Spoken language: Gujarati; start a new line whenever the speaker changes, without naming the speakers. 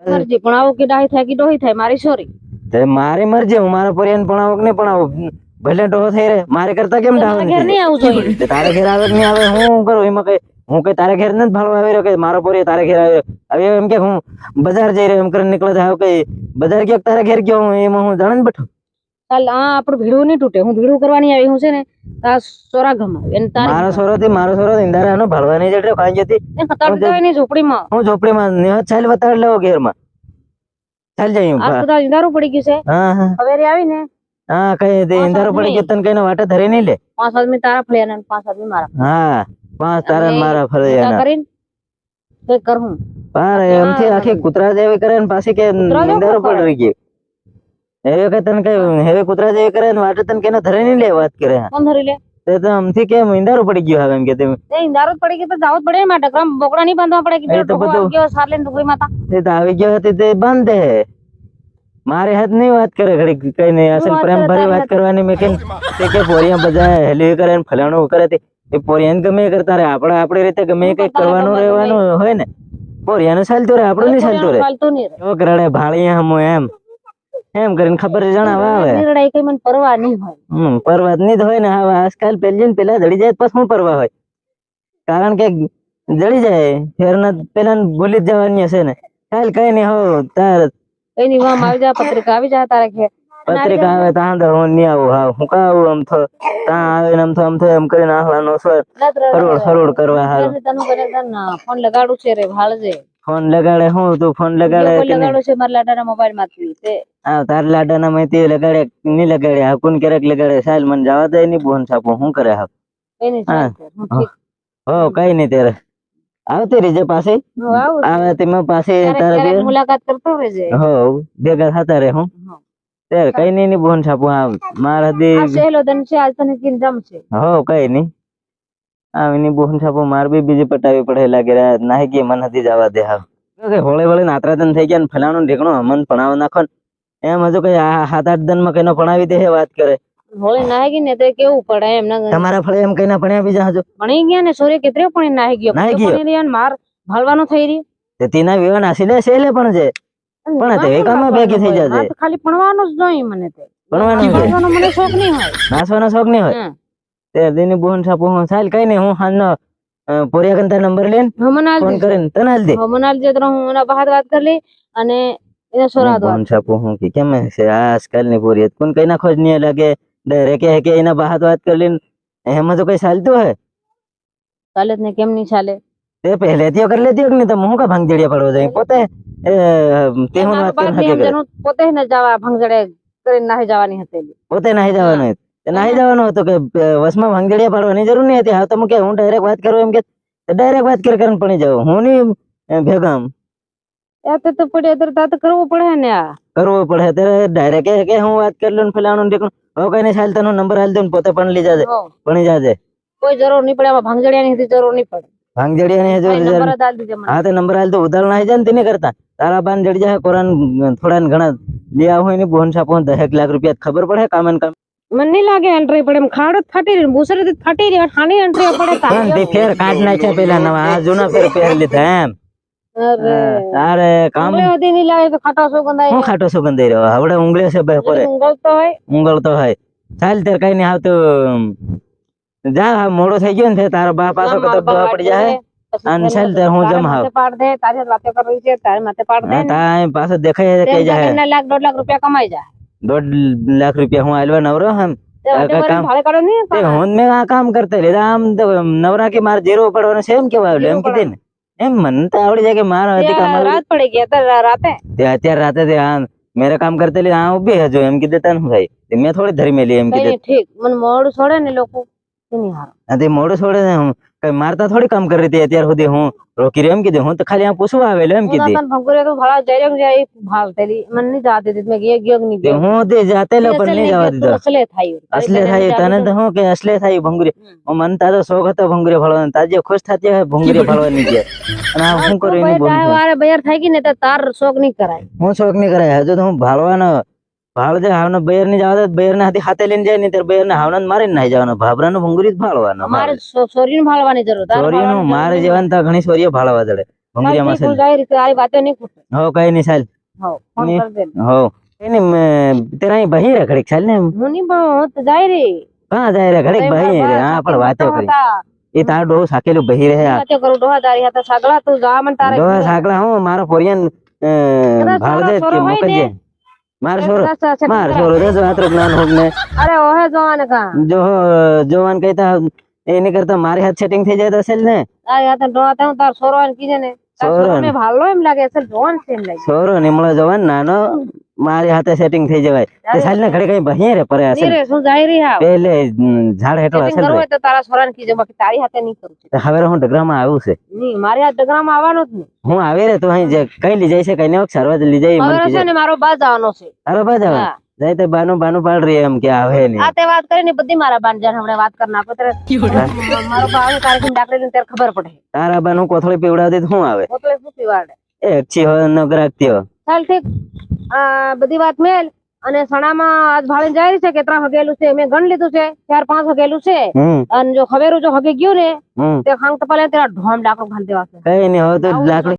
મરજી પણ આવો કે ડાહી થાય કે ડોહી થાય મારી સોરી
તે મારી મરજી હું મારા પરિયન પણ આવો કે નહીં પણ આવો ભલે ડોહો થઈ રે મારે કરતા કેમ ડાહો
ઘેર નહીં આવું જોઈએ
તારે ઘેર આવે કે નહીં આવે હું કરું એમાં કઈ હું કઈ તારે ઘેર નથી ભાળવા આવી રહ્યો કે મારો પોરી તારે ઘેર આવી રહ્યો હવે એમ કે હું બજાર જઈ રહ્યો એમ કરીને નીકળે થાય કઈ બજાર ક્યાંક તારે ઘેર ગયો હું એમાં હું જાણે જ બેઠો
ચાલ આ આપણું ભીડું નહીં તૂટે હું ભીડું કરવાની આવી હું છે ને આ સોરા ગમાવી અને
મારો સોરો ઇંદારા નો ભાળવાની જડે ખાઈ જતી
તારી ઝોપડીમાં
હું ઝોપડીમાં નિહત ચાલ બતાડ લેવો ઘેરમાં ચાલ જઈ
આ બધા ઇંધારું પડી ગયું છે
હા હા
હવે આવી ને
હા કઈ તે ઇંધારો પડી ગયો તને કઈ વાટે ધરી નહીં લે
5 આદમી તારા ફળિયા ને 5 આદમી મારા
હા 5 તારા ને મારા ફળિયા
કરીને તે કરું
પાર એમથી આખી કૂતરા જેવી કરે ને પાછી કે ઇંધારો પડી ગયો હવે કે તને કઈ હવે કૂતરા જેવી કરે ને વાટે તને કેને ધરી નહીં લે વાત કરે
કોણ ધરી લે
તે તો આમથી કેમ ઇંધારો પડી ગયો હવે એમ કે તે
ઇંધારો પડી ગયો તો જાવ જ પડે ને માટે ગ્રામ બોકડા નહીં બાંધવા પડે કે
તો બધું
ગયો સારલે ડુગરી માતા
તે તો આવી ગયો હતી તે બંધ દે મારે હાથ નહીં વાત કરે ઘડી કઈ નહીં અસલ પ્રેમ ભરી વાત કરવાની મેં કે તે કે પોરિયા બધા હેલી કરે ને ફલાણું કરે તે એ પોરિયાને ગમે કરતા રે આપણે આપણી રીતે ગમે કઈ કરવાનું રહેવાનું હોય ને પોરિયાને ચાલતું રે આપણું નહીં ચાલતું રે જો કરડે ભાળીયા હમો એમ કરીને ખબર જણાવવા આવે
નિર્ણય કઈ મને પરવા નહીં હોય
પરવા નહીં હોય ને હવે આજકાલ પેલા જડી જાય પછી શું પરવા હોય કારણ કે જડી જાય ફેરના પેલા ભૂલી જ જવાની હશે ને કાલ કઈ નહીં હો તાર
કઈ નહીં વામ આવી જા પત્રિકા આવી જા તારે ઘેર
પત્રિકા આવે ત્યાં તો હું નહીં આવું હા હું કા આવું આમ તો ત્યાં આવે ને આમ તો એમ કરીને આહવાનો સ્વર ફરોડ કરવા હારું
તને કરે ફોન લગાડું છે રે ભાળજે
ફોન લગાડે હું તું ફોન લગાડે
લગાડું છે મારા લાડાના મોબાઈલ માંથી તે
હા તાર લાડાના માંથી લગાડે નહીં લગાડે હા કોણ ક્યારેક લગાડે સાલ મને જવા દે નહીં બોન છાપો શું કરે હા
કઈ નહીં
હો કઈ નહીં ત્યારે આવતી રીજે પાસે આવે તેમાં પાસે તારે
મુલાકાત કરતો રહેજે
હો ભેગા થતા રે હું ત્યારે કઈ નહીં બોન છાપો આ મારા દે
સહેલો દન છે આજ તને કિન જમ છે
હો કઈ નહીં આવીની બોન છાપો માર બી બીજી પટાવી પડે લાગે નાહી ગઈ મન હતી જવા દે હા હોળે વળે નાતરાતન થઈ ગયા ને ફલાણું ઢેકણું અમન ભણાવ નાખો એમ હજુ કઈ 7-8 દિન માં કઈ ભણાવી દે વાત કરે
હોળી નાહી ગઈ ને તો કેવું પડે એમ
તમારા ફળે એમ કઈ ના ભણ્યા બીજા હજુ
ભણી ગયા ને સોરે કેતરે પણ નાહી ગયો માર ભાળવાનો થઈ રહી
તે તેના વિવાહ નાસી લે સેલે પણ છે પણ તે કામમાં ભેગી થઈ જશે
ખાલી ભણવાનું જ જોઈએ મને તે
ભણવાનું
મને શોખ નહીં હોય
નાસવાનો શોખ નહીં હોય તે દીની બોન છાપો હું ચાલ કઈ નહીં હું હાલનો પોરિયા કંતા નંબર લેન ફોન કરીને તને હાલ દે
મનાલ જે તો હું એના બહાર વાત કરી લે અને એને સોરા દો
બોન છાપો હું કે કેમ છે આજકાલ ની પોરિયત કોણ કઈ ના ખોજ નહીં લાગે ડરે કે એના બહાર વાત કરી લે એમાં તો કઈ ચાલતું હે
ચાલે ને કેમ નહીં ચાલે
તે પહેલેથી કરી લેતી કે નહીં તો હું કા ભાંગજડિયા પડવો જોઈએ પોતે તે હું વાત કરી
પોતે ને જવા ભાંગજડે કરીને નાહી જવાની હતી
પોતે નાહી જવાનું નાહી જવાનું હતું કે વસમાં ભાંગજડિયા પાડવાની જરૂર નહીં હતી હા તો કે હું ડાયરેક્ટ વાત કરું એમ કે ડાયરેક્ટ વાત કરીને પડી જાઉં હું નહીં ભેગા
તો પડે તો કરવું પડે ને આ
કરવું પડે ત્યારે ડાયરેક્ટ કે હું વાત કરી લઉં ફલાણું ઢીકણું હવે કઈ નહીં ચાલતા નંબર હાલ દઉં પોતે પણ લઈ જાજે ભણી જાજે
કોઈ જરૂર નહીં પડે ભાંગજડિયાની જરૂર નહીં પડે
ભાંગજડિયાની જરૂર હા તો નંબર હાલ તો ઉધાર નાહી જાય ને તેને કરતા તારા બાન જડી જાય કોરાન થોડા ઘણા લઈ આવ હોય ને બોન છાપો 10 લાખ રૂપિયા ખબર પડે કામ કામ
મને નહીં લાગે એન્ટ્રી પડે એમ ખાડો ફાટી રહી બુસરે ફાટી રહી ખાની એન્ટ્રી પડે
તે ફેર કાઢ નાખ્યા પેલા નવા આ જૂના ફેર પહેર લીધા એમ અરે કામ
ઉંગળી નહીં લાગે તો ખાટો સુગંધાઈ
હું ખાટો સુગંધાઈ રહ્યો હવે ઉંગળી છે બે પરે ઉંગળતો હોય ચાલ તેર કઈ નહીં આવતું જા મોડો થઈ ગયો ને તારા બા પાછો કતો પડી જાય અને ચાલ તે હું જમ હાવ
પાડ દે તારે વાતે કરવી છે તારે માથે પાડ દે
તાય પાછો દેખાય કે જાય
1 લાખ 1.5 લાખ રૂપિયા કમાઈ જાય
1.5 લાખ રૂપિયા હું આલવા નવરો હમ હું મેં આ કામ કરતા લીધા આમ નવરા કે મારે જેરો પડવાનો છે એમ કેવા એમ કીધે ને એમ મને તો આવડી જાય કે મારા
રાત પડી ગયા રાતે
અત્યારે રાતે મેરે કામ કરતે લીધા આ ઉભી હજુ એમ કીધે તને ભાઈ મેં થોડી ધરી મેલી એમ કીધે
ઠીક મને મોડું છોડે ને લોકો
મોડું છોડે ને હું કઈ મારતા થોડી કામ કરી હતી અત્યાર સુધી હું રોકી રહ્યો એમ કીધું હું તો ખાલી આ પૂછવા આવેલો એમ કીધી હું તે જાતે લો પણ નહીં જવા દીધો અસલે થાય તને તો હું કે અસલે થાય ભંગુરી મન તારો શોખ હતો ભંગુરી ફળવાનો તાજે ખુશ થતી હોય ભંગુરી ફળવાની છે અને હું કરું એની બોલ
બયાર થઈ ગઈ ને તો તાર શોખ નહીં કરાય
હું શોખ નહીં કરાય હજુ તો હું ભાળવાનો ભાળ જે હાવનો બયર ની જવા બયર ના હાથી હાથે લઈને જાય ને ત્યારે બયર ના હાવના મારીને નાહી જવાનો ભાભરા નું ભંગુરી જ ભાળવાનો
મારે સોરી નું ભાળવાની જરૂર
સોરી નું મારે જેવાન તો ઘણી સોરીઓ ભાળવા જડે ભંગરિયામાં
તું
છે
જાય રીતે આવી વાતે નહીં ખૂટે
હો કઈ નહીં ચાલ
હો ફોન
ને-
કર દે
હો કઈ નહીં તેરા અહીં બહી રે ઘડીક ચાલ ને
હું નહીં હું તો જાય રે
કहाँ જાય રે ઘડીક બહી રે હા પણ વાતો કરી એ તાર ડો સાકેલું બહી રહે
વાતે કરું ડોહાદારી હતા સગળા તું જા મન તારે
ડો સાકડા હું મારો પોરિયન ભાળ દે
છોરો
કે
હોય
મોકલજે
ને.
માર છોરો
કદાચ છે
માર છોરો દસ વાતરો જ્ઞાન હોગ ને
અરે ઓહે જોવાને કા
જો જોવાન કહેતા એની કરતા મારી હાથ સેટિંગ થઈ જાય તો અસલ ને
તારી હાથે ડોહા હું તાર છોરો આને કીધે ને તાર
છોરો
છોરો
ને.
મેં ભાલો એમ લાગે અસલ જોવાન છે એમ લાગે
છોરો નિમળો જવાન નાનો મારી હાથે સેટિંગ થઈ જવાય તે સાલ ને ઘડી કઈ બહી રે પરે અસલ
નીરે શું જાય રહી હા
પેલે ઝાડ હેઠળ
સેટિંગ
અસલ
કરવું
રે
હોય તો તારા છોરાને કીજે બાકી તારી હાથે નહીં કરું
તો હવે હું ડગરામાં આવ્યું છે
નહીં મારી હાથ ડગરામાં આવવાનું જ નહીં
હું આવે રે તું અહીં જે કઈ લઈ જાય છે કઈ ને સરવા લઈ જાય મને
હવે
કીજે
છે ને મારો બા જવાનો છે
અરે બાજા
હા.
જાય તે બાનું બાનું પાડ રહી એમ કે આવે
આ
નહીં
તે વાત કરીને બધી મારા બાન જાન હમણાં વાત કરી નાખો ત્યારે મારો બા આવે તારે ડાકડી ને ત્યારે ખબર પડે
તારા બાનું કોથળી પીવડાવતી તો શું આવે
એટલે શું પીવાડે
એ અક્ષી હોય ન ગ્રાહકતી હોય
ચાલ ઠીક આ બધી વાત મેલ અને સણામાં આજ ભાળીને જાય રહી છે કે ત્રણ હગેલું છે મેં ગણ લીધું છે 4-5 હગેલું છે અને જો ખવેરું જો હગે ગયું ને
હમ
તે ખાંગ તો પહેલા તેરા ઢોમ ડાકડું ઘાલ દેવા છે
કઈ નહીં હવે તો લાકડી